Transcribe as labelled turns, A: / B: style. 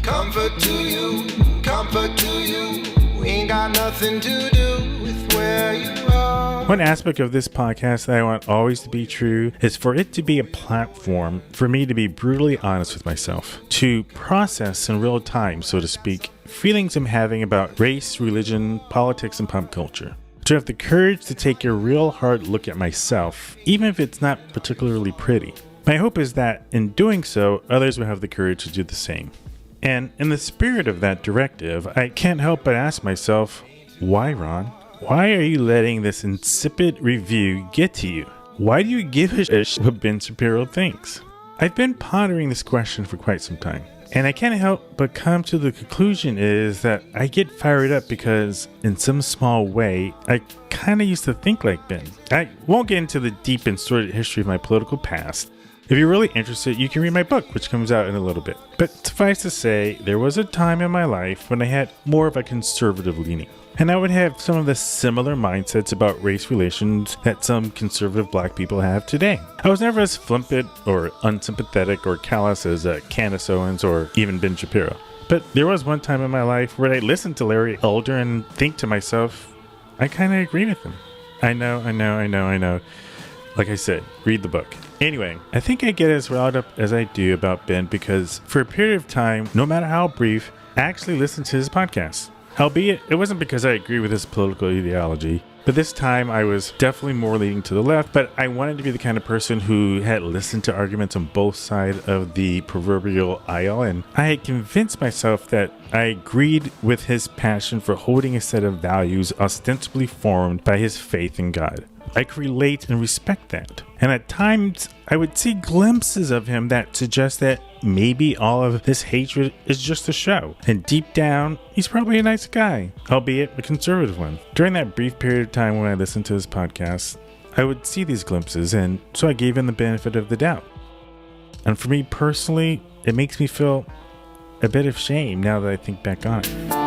A: Comfort to you, comfort to you. We ain't got nothing to do with where you are.
B: One aspect of this podcast that I want always to be true is for it to be a platform for me to be brutally honest with myself, to process in real time, so to speak, feelings I'm having about race, religion, politics, and pop culture. To have the courage to take a real hard look at myself, even if it's not particularly pretty. My hope is that in doing so, others will have the courage to do the same. And in the spirit of that directive, I can't help but ask myself, why, Ron? Why are you letting this insipid review get to you? Why do you give a shit what Ben Shapiro thinks? I've been pondering this question for quite some time, and I can't help but come to the conclusion is that I get fired up because, in some small way, I kind of used to think like Ben. I won't get into the deep and sordid history of my political past. If you're really interested, you can read my book, which comes out in a little bit. But suffice to say, there was a time in my life when I had more of a conservative leaning. And I would have some of the similar mindsets about race relations that some conservative black people have today. I was never as flippant or unsympathetic or callous as Candace Owens or even Ben Shapiro. But there was one time in my life where I listened to Larry Elder and think to myself, I kind of agree with him. I know. Like I said, read the book. Anyway, I think I get as riled up as I do about Ben because for a period of time, no matter how brief, I actually listened to his podcast. Albeit, it wasn't because I agree with his political ideology, but this time I was definitely more leaning to the left, but I wanted to be the kind of person who had listened to arguments on both sides of the proverbial aisle, and I had convinced myself that I agreed with his passion for holding a set of values ostensibly formed by his faith in God. I could relate and respect that. And at times, I would see glimpses of him that suggest that maybe all of this hatred is just a show. And deep down, he's probably a nice guy, albeit a conservative one. During that brief period of time when I listened to his podcast, I would see these glimpses, and so I gave him the benefit of the doubt. And for me personally, it makes me feel a bit of shame now that I think back on it.